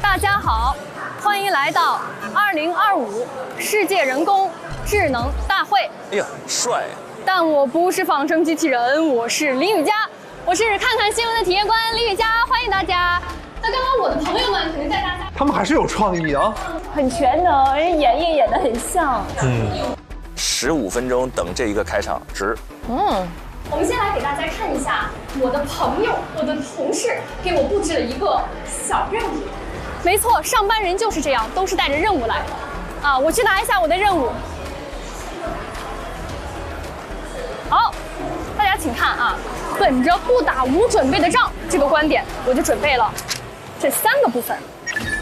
大家好，欢迎来到2025世界人工智能大会。哎呀，帅！但我不是仿生机器人，我是林雨佳，我是看看新闻的体验官林雨佳，欢迎大家。那刚刚我的朋友们肯定在大家，他们还是有创意啊，很全能，人演绎演得很像。15分钟等这一个开场值。我们先来给大家看一下我的朋友、我的同事给我布置了一个小任务。没错，上班人就是这样，都是带着任务来的。啊，我去拿一下我的任务。好，大家请看啊，本着不打无准备的仗这个观点，我就准备了这3个部分。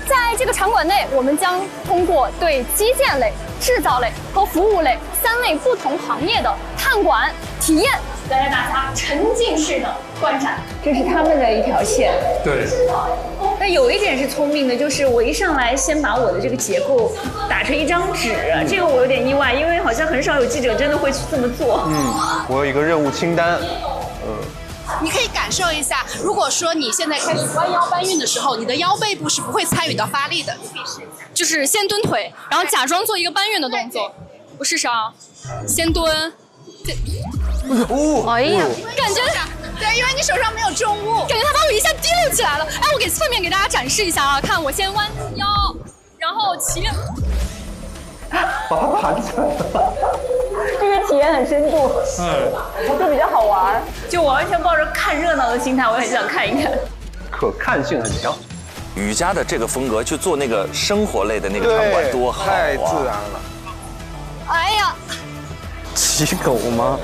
在这个场馆内，我们将通过对基建类、制造类和服务类3类不同行业的探馆体验，来让大家沉浸式的观展。这是他们的一条线。对。那有一点是聪明的，就是我一上来先把我的这个结构打成一张纸，这个我有点意外，因为好像很少有记者真的会去这么做。我有一个任务清单。你可以感受一下，如果说你现在开始弯腰搬运的时候，你的腰背部是不会参与到发力的。就是先蹲腿，然后假装做一个搬运的动作。我试试啊，先蹲。哎呀，感觉对，因为你手上没有重物，感觉它把我一下提溜起来了。哎，我给侧面给大家展示一下啊，看我先弯腰，然后起。把它盘起来了。这个体验很深度，就比较好玩。就我完全抱着看热闹的心态，我也很想看一看。可看性很强。瑜伽的这个风格去做那个生活类的那个场馆多好啊！太自然了。哎呀，骑狗吗？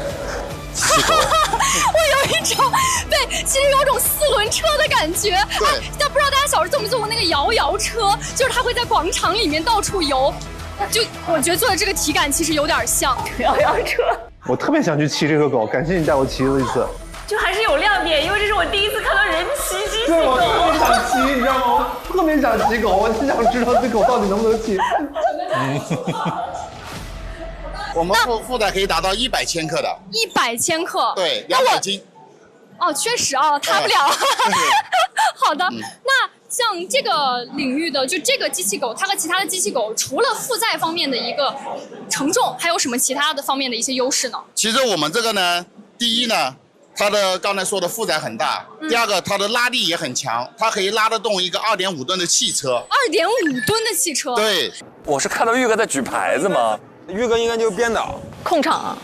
骑狗。我有一种对，其实有种4轮车的感觉。对，但不知道大家小时候坐没坐过那个摇摇车，就是它会在广场里面到处游。就我觉得做的这个体感其实有点像摇摇车。我特别想去骑这个狗，感谢你带我骑了一次。就还是有亮点，因为这是我第一次看到人骑机器对，我狗。特别想骑，你知道吗？我特别想骑狗，我就想知道这狗到底能不能骑。我们负载可以达到100千克的，100千克。对，200斤。哦，确实啊，抬不了。好的，那像这个领域的，就这个机器狗，它和其他的机器狗，除了负载方面的一个承重，还有什么其他的方面的一些优势呢？其实我们这个呢，第一呢，它的刚才说的负载很大，第二个它的拉力也很强，它可以拉得动一个2.5吨的汽车。2.5吨的汽车。对，我是看到玉哥在举牌子吗？玉哥应该就是编导控场。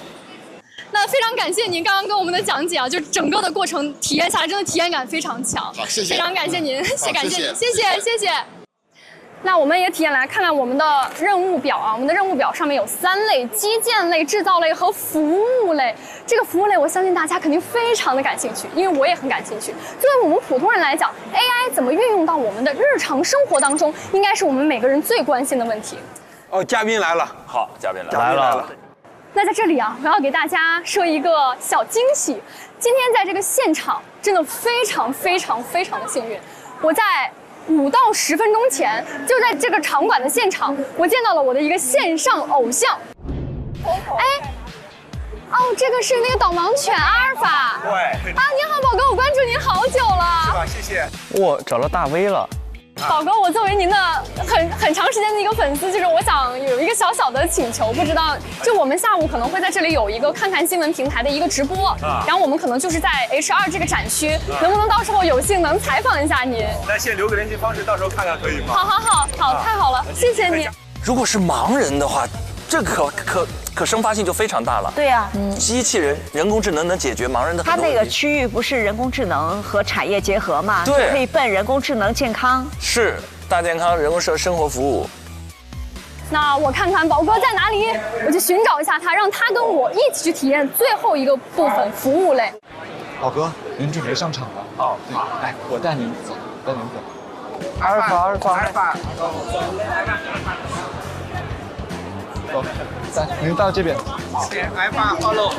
那非常感谢您刚刚跟我们的讲解啊，就整个的过程体验下来，真的体验感非常强。好，谢谢。非常感谢您，感谢您，谢谢谢。那我们也体验来看看我们的任务表啊，我们的任务表上面有3类：基建类、制造类和服务类。这个服务类，我相信大家肯定非常的感兴趣，因为我也很感兴趣。作为我们普通人来讲 ，AI 怎么运用到我们的日常生活当中，应该是我们每个人最关心的问题。哦，嘉宾来了。好，嘉宾来了。那在这里啊，我要给大家说一个小惊喜。今天在这个现场，真的非常的幸运。我在5到10分钟前，就在这个场馆的现场，我见到了我的一个线上偶像。哎，哦，这个是那个导盲犬阿尔法。对。啊，您好，宝哥，我关注您好久了。是吧？谢谢。哇，找到大 V 了。宝哥，我作为您的很长时间的一个粉丝，就是我想有一个小小的请求，不知道就我们下午可能会在这里有一个看看新闻平台的一个直播，然后我们可能就是在 H2这个展区，能不能到时候有幸能采访一下您？那先留个联系方式，到时候看看可以吗？好，太好了，谢谢你。如果是盲人的话，这可生发性就非常大了。对呀，机器人、人工智能能解决盲人的很它那个多问题。区域不是人工智能和产业结合嘛？对，可以奔人工智能健康。是大健康、人工生活服务。那我看看宝哥在哪里，我去寻找一下他，让他跟我一起去体验最后一个部分——服务类。宝哥，您准备上场了？哦，对，来，我带您走，带您走。阿尔法。走，来，您到这边。follow。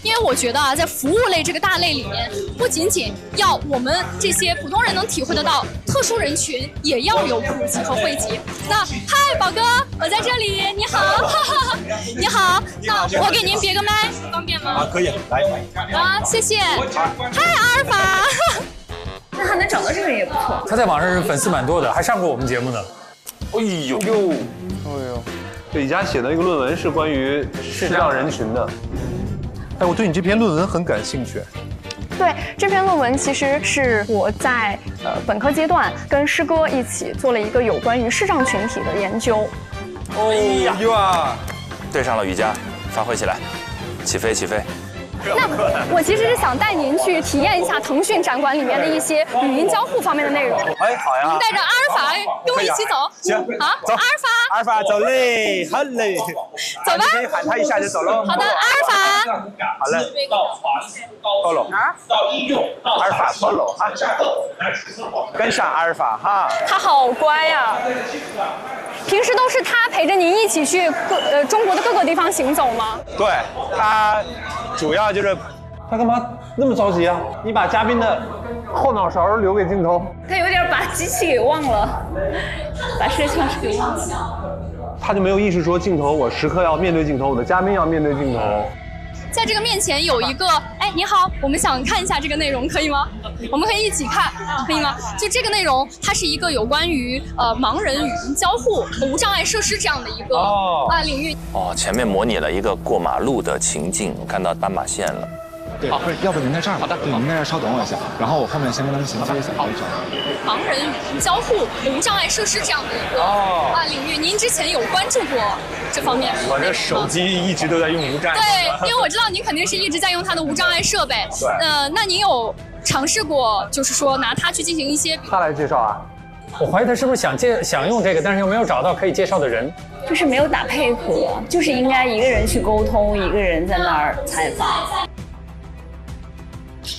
因为我觉得啊，在服务类这个大类里面，不仅仅要我们这些普通人能体会得到，特殊人群也要有普及和惠及。那嗨，宝哥，我在这里，你好，你好，那我给您别个麦，方便吗？可以，来。啊，谢谢。嗨，阿尔法。那他能找到这个人也不错。他在网上是粉丝蛮多的，还上过我们节目呢。哎呦，李佳写的一个论文是关于视障人群的。哎，我对你这篇论文很感兴趣。对，这篇论文其实是我在本科阶段跟师哥一起做了一个有关于视障群体的研究。哎呀，对上了瑜伽，发挥起来，起飞起飞。那我其实是想带您去体验一下腾讯展馆里面的一些语音交互方面的内容。哎，好呀。您带着阿尔法跟我一起走。行，好，走。阿尔法走嘞，好嘞。走吧。可以喊他一下就走喽。好的，阿尔法。好嘞。Polo。阿尔法 Polo 啊，跟上阿尔法哈。他好乖呀。平时都是他陪着您一起去中国的各个地方行走吗？对，他主要就是他干嘛那么着急啊？你把嘉宾的后脑勺留给镜头。他有点把机器给忘了，把摄像师给忘了。他就没有意识说镜头，我时刻要面对镜头，我的嘉宾要面对镜头。在这个面前有一个，哎，你好，我们想看一下这个内容，可以吗？我们可以一起看，可以吗？就这个内容，它是一个有关于盲人语音交互、无障碍设施这样的一个领域。哦，前面模拟了一个过马路的情境，我看到斑马线了。对，不是，要不您在这儿？好的，对，您在这儿稍等我一下，然后我后面先跟他们衔接一下。好，盲人语音交互、无障碍设施这样的一个领域，您之前有关注过这方面？我这手机一直都在用无障碍。对，因为我知道您肯定是一直在用它的无障碍设备。对。那您有尝试过，就是说拿它去进行一些？他来介绍啊。我怀疑他是不是想用这个，但是又没有找到可以介绍的人。就是没有打配合，就是应该一个人去沟通，一个人在那儿采访。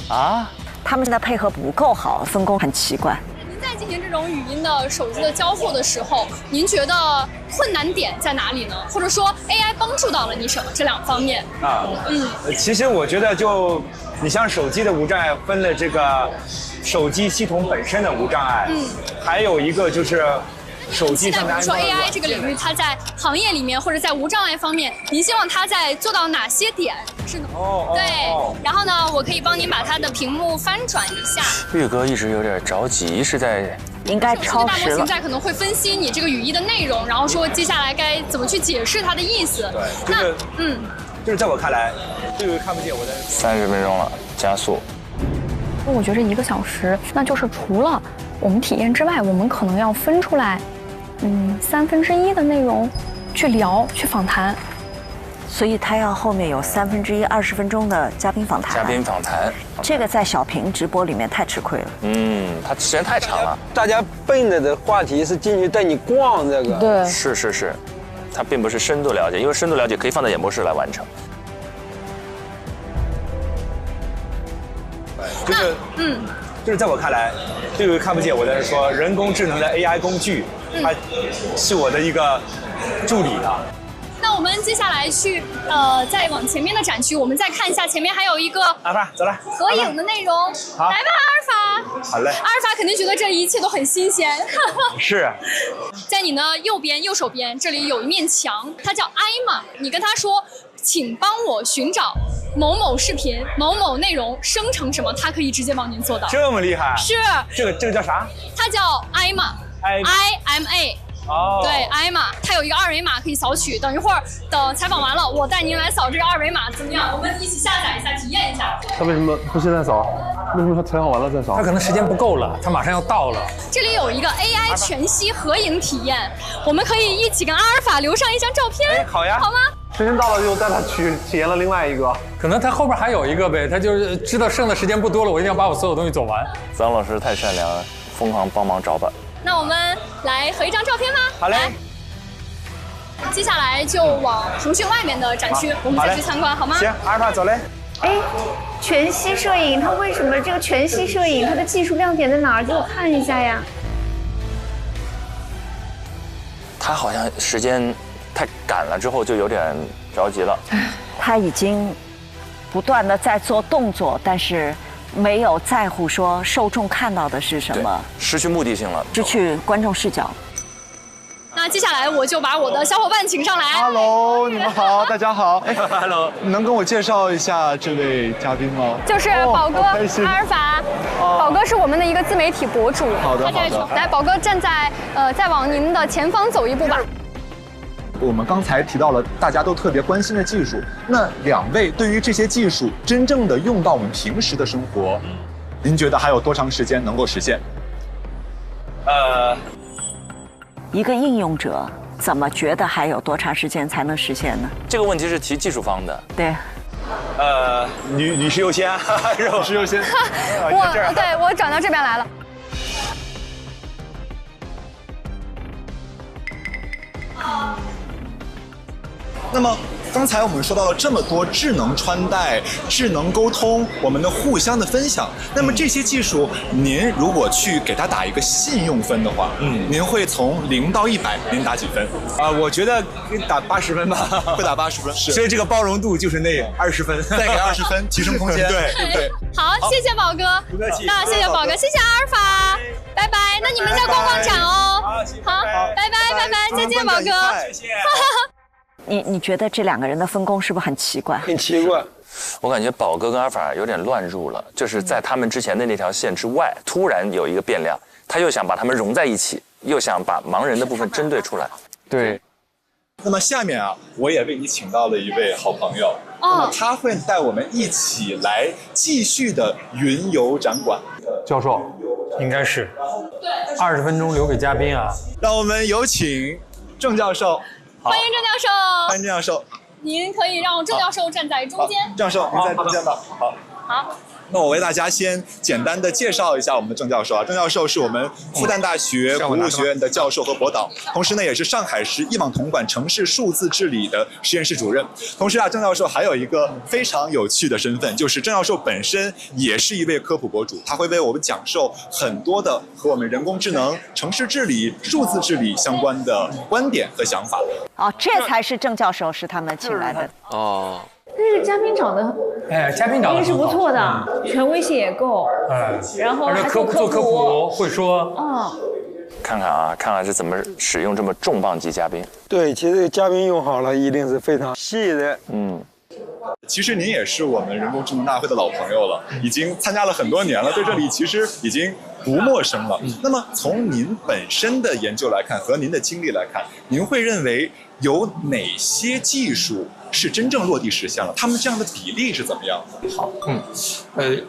啊，他们现在配合不够好，分工很奇怪。您在进行这种语音的手机的交互的时候，您觉得困难点在哪里呢？或者说 AI 帮助到了你什么这两方面？其实我觉得你像手机的无障碍分了这个手机系统本身的无障碍，还有一个就是手机上的安装。比如说 AI 这个领域，它在行业里面或者在无障碍方面，您希望它在做到哪些点？是呢？对。然后呢，我可以帮您把它的屏幕翻转一下。玉哥一直有点着急，是在应该超时了。大模型在可能会分析你这个语义的内容，然后说接下来该怎么去解释它的意思。对，就是在我看来，这个看不见我的。30分钟了，加速。我觉得1个小时，那就是除了我们体验之外，我们可能要分出来1/3的内容去聊、去访谈。所以他要后面有1/3 20分钟的嘉宾访谈。嘉宾访谈，这个在小屏直播里面太吃亏了。它时间太长了。大家奔着的话题是进去带你逛这个。对，是，它并不是深度了解，因为深度了解可以放在演播室来完成。就是在我看来，这个看不见我在说人工智能的 AI 工具，它是我的一个助理啊。那我们接下来去再往前面的展区，我们再看一下前面还有一个阿尔法，走了，合影的内容。来吧，阿尔法。好嘞。阿尔法肯定觉得这一切都很新鲜。是。在你的右手边，这里有一面墙，它叫艾玛。你跟他说，请帮我寻找某某视频、某某内容生成什么，它可以直接帮您做到。这么厉害？是。这个叫啥？它叫艾玛。IMA。对，艾玛，它有一个2维码可以扫取。等一会儿，等采访完了，我带您来扫这个2维码，怎么样？我们一起下载一下，体验一下。他为什么不现在扫？为什么说采访完了再扫？他可能时间不够了，他马上要到了。这里有一个 AI 全息合影体验，我们可以一起跟阿尔法留上一张照片。哎，好呀，好吗？时间到了就带他去体验了另外一个。可能他后边还有一个呗，他就是知道剩的时间不多了，我一定要把我所有东西走完。张老师太善良了，疯狂帮忙找吧。那我们来合一张照片吗？好嘞。接下来就往腾讯外面的展区，我们再去参观，好吗？行，阿尔法走嘞。哎，全息摄影，它为什么这个全息摄影它的技术亮点在哪儿？给我看一下呀。他好像时间太赶了，之后就有点着急了。他已经不断的在做动作，但是没有在乎说受众看到的是什么，失去目的性了，失去观众视角。那接下来我就把我的小伙伴请上来。Hello， 你们好，大家好。Hello， 能跟我介绍一下这位嘉宾吗？就是宝哥，阿尔法。宝哥是我们的一个自媒体博主。好的，他在来，宝哥站在再往您的前方走一步吧。我们刚才提到了大家都特别关心的技术，那2位对于这些技术真正的用到我们平时的生活，您觉得还有多长时间能够实现？一个应用者怎么觉得还有多长时间才能实现呢？这个问题是提技术方的。对。女士优先，女士优先。我转到这边来了。那么刚才我们说到了这么多智能穿戴、智能沟通，我们的互相的分享。那么这些技术，您如果去给它打一个信用分的话，您会从0到100，您打几分？我觉得打80分吧，会打80分。是，所以这个包容度就是那20分，再给20分，提升空间，对不对？好，谢谢宝哥，不客气。那谢谢宝哥，谢谢阿尔法，拜拜。那你们再逛逛展哦。好，拜拜，再见，宝哥。谢谢。你觉得这2个人的分工是不是很奇怪？很奇怪。我感觉宝哥跟阿尔法有点乱入了，就是在他们之前的那条线之外，突然有一个变量，他又想把他们融在一起，又想把盲人的部分针对出来。对。那么下面啊，我也为你请到了一位好朋友，那么他会带我们一起来继续的云游展馆。教授，应该是20分钟留给嘉宾啊。让我们有请郑教授。欢迎郑教授。欢迎郑教授。您可以让郑教授站在中间。郑教授，您在中间吧。好。那我为大家先简单的介绍一下我们的郑教授啊。郑教授是我们复旦大学谷物学院的教授和博导，同时呢也是上海市一网统管城市数字治理的实验室主任。同时啊，郑教授还有一个非常有趣的身份，就是郑教授本身也是一位科普博主，他会为我们讲授很多的和我们人工智能、城市治理、数字治理相关的观点和想法。哦，这才是郑教授是他们请来的。哦。这个嘉宾找的，嘉宾找的也是不错的，权威性也够，然后还做科普会说，看看是怎么使用这么重磅级嘉宾。对，其实嘉宾用好了，一定是非常细的。其实您也是我们人工智能大会的老朋友了，已经参加了很多年了，对这里其实已经不陌生了。那么从您本身的研究来看和您的经历来看，您会认为有哪些技术是真正落地实现了？他们这样的比例是怎么样的？好，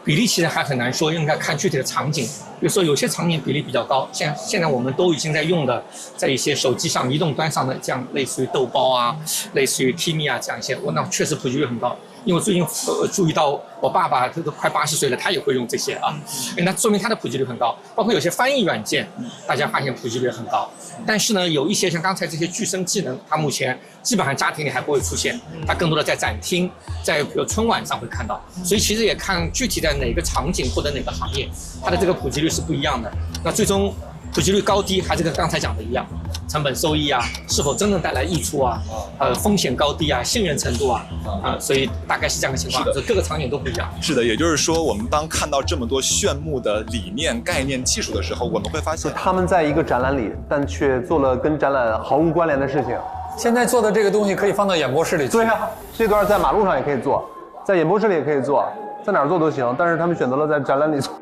比例其实还很难说，应该看具体的场景。比如说有些场景比例比较高，现在我们都已经在用的，在一些手机上、移动端上的这样类似于豆包啊、类似于 Kimi 啊这样一些，那确实普及率很高。因为我最近注意到我爸爸他都快80岁了，他也会用这些啊，那说明他的普及率很高。包括有些翻译软件，大家发现普及率很高。但是呢，有一些像刚才这些具身技能，它目前基本上家庭里还不会出现，它更多的在展厅，在比如春晚上会看到。所以其实也看具体在哪个场景或者哪个行业，它的这个普及率是不一样的。那最终普及率高低还是跟刚才讲的一样，成本收益啊，是否真正带来益处啊，风险高低啊，信任程度啊，所以大概是这样的情况，各个场景都不一样。是的，也就是说，我们当看到这么多炫目的理念、概念、技术的时候，我们会发现他们在一个展览里，但却做了跟展览毫无关联的事情。现在做的这个东西可以放到演播室里去。对啊，这段在马路上也可以做，在演播室里也可以做，在哪儿做都行。但是他们选择了在展览里做。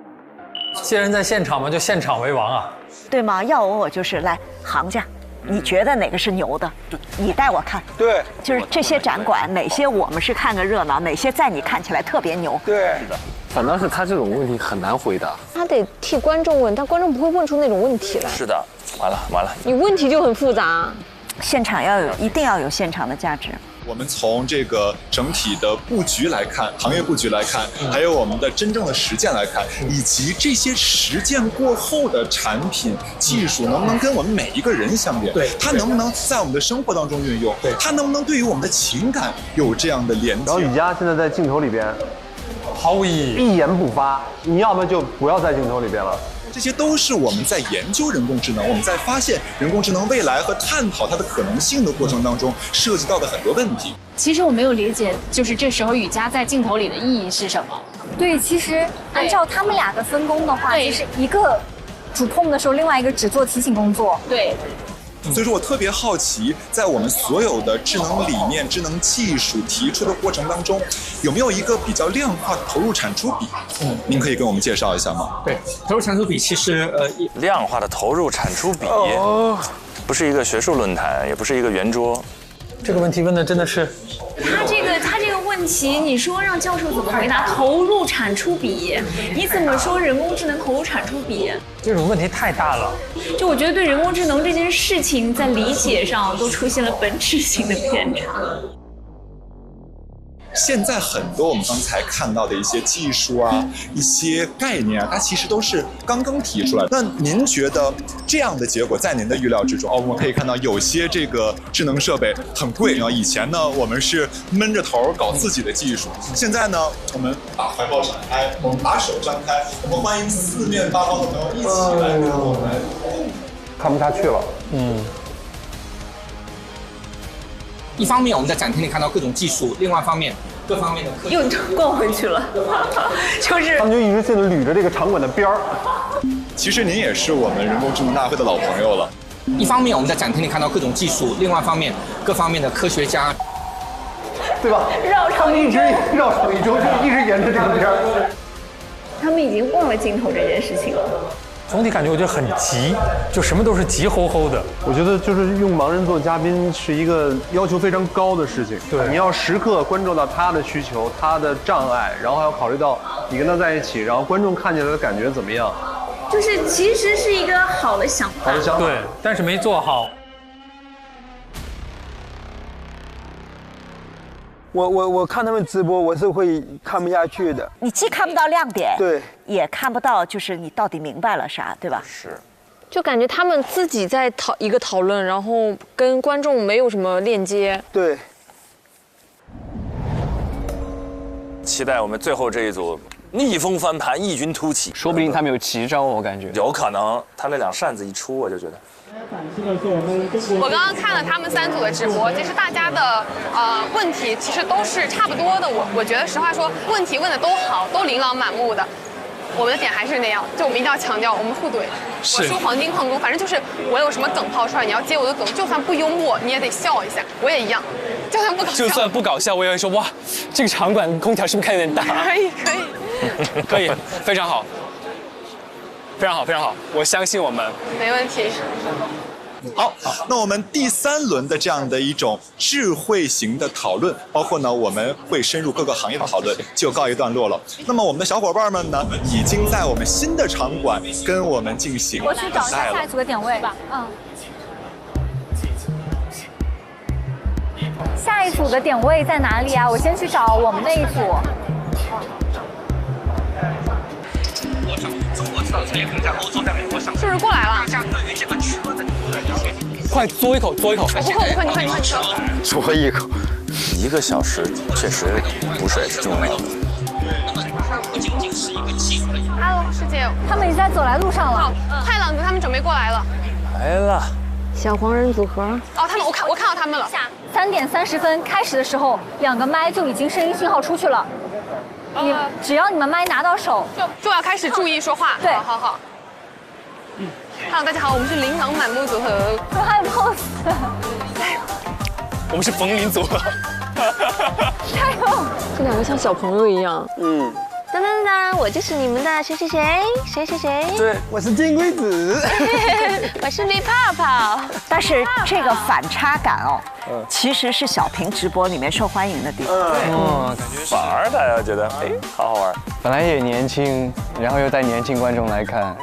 既然在现场嘛，就现场为王啊。对吗？要我就是来行家，你觉得哪个是牛的？你带我看。对，就是这些展馆，哪些我们是看个热闹，哪些在你看起来特别牛。对，反倒是他这种问题很难回答。他得替观众问，但观众不会问出那种问题来。是的，完了。你问题就很复杂。现场一定要有现场的价值。我们从这个整体的布局来看，行业布局来看，还有我们的真正的实践来看，以及这些实践过后的产品技术能不能跟我们每一个人相连？对，它能不能在我们的生活当中运用？对，它能不能对于我们的情感有这样的连接？然后雨佳现在在镜头里边，毫无意义，一言不发。你要么就不要在镜头里边了。这些都是我们在研究人工智能，我们在发现人工智能未来和探讨它的可能性的过程当中，涉及到的很多问题。其实我没有理解，就是这时候雨佳在镜头里的意义是什么？对，其实按照他们俩的分工的话，就是一个主控的时候，另外一个只做提醒工作。对。所以说我特别好奇，在我们所有的智能理念、智能技术提出的过程当中，有没有一个比较量化的投入产出比？您可以跟我们介绍一下吗？对，投入产出比其实量化的投入产出比，不是一个学术论坛，也不是一个圆桌。这个问题问的真的是，他这个问题，你说让教授怎么回答？投入产出比，你怎么说人工智能投入产出比？这种问题太大了。就我觉得对人工智能这件事情，在理解上都出现了本质性的偏差。现在很多我们刚才看到的一些技术啊、一些概念啊，它其实都是刚刚提出来的。那您觉得这样的结果在您的预料之中？我们可以看到有些这个智能设备很贵啊。以前呢，我们是闷着头搞自己的技术，现在呢，我们把怀抱敞开，我们把手张开，我们欢迎四面八方的朋友一起来跟我们。看不下去了。一方面我们在展厅里看到各种技术，另外一方面各方面的科技又逛回去了，就是他们就一直现在捋着这个场馆的边儿。其实您也是我们人工智能大会的老朋友了。一方面我们在展厅里看到各种技术，另外一方面各方面的科学家，对吧？他们一直绕场一周，就一直沿着这个边儿。他们已经忘了镜头这件事情了。总体感觉我觉得很急，就什么都是急吼吼的。我觉得就是用盲人做嘉宾是一个要求非常高的事情。对，你要时刻关注到他的需求、他的障碍，然后还要考虑到你跟他在一起，然后观众看起来的感觉怎么样。就是其实是一个好的想法。好的想法。对，但是没做好。我看他们直播，我是会看不下去的。你既看不到亮点，对，也看不到就是你到底明白了啥，对吧？是。就感觉他们自己在讨论，然后跟观众没有什么链接。对。期待我们最后这一组逆风翻盘，异军突起。说不定他们有奇招，我感觉。有可能，他那两扇子一出，我就觉得。我刚刚看了他们3组的直播，其实大家的问题其实都是差不多的。我觉得实话说，问题问的都好，都琳琅满目的。我们的点还是那样，就我们一定要强调，我们互怼。我输黄金矿工，反正就是我有什么梗抛出来，你要接我的梗，就算不幽默，你也得笑一下。我也一样，就算不搞笑，就算不搞笑，我也会说哇，这个场馆空调是不是开有点大？可以，可以，非常好，非常好，非常好，我相信我们。没问题。好，那我们第3轮的这样的一种智慧型的讨论，包括呢我们会深入各个行业的讨论，就告一段落了。那么我们的小伙伴们呢，已经在我们新的场馆跟我们进行我去找一下下一组的点位吧。下一组的点位在哪里啊？我先去找我们那一组。中国制造产业可能在欧洲、在美国上市。是不是过来了？对于这个车的快嘬一口，嘬一口。我不喝，你喝。嘬一口。1个小时确实补水是重要的。不仅仅是一个技术的。Hello， 师姐，他们已经在走来路上了。太冷子他们准备过来了。来了。小黄人组合。哦，他们我看到他们了。3点30分开始的时候，2个麦就已经声音信号出去了。只要你们麦拿到手，就要开始注意说话。对，好。Hello， 大家好，我们是琳琅满目组合。还有 pose。我们是冯林组合。加油！这2个像小朋友一样。当当当，我就是你们的谁。对，我是金龟子。我是绿泡泡。但是这个反差感其实是小屏直播里面受欢迎的地方。感觉反而大家觉得好好玩。本来也年轻，然后又带年轻观众来看，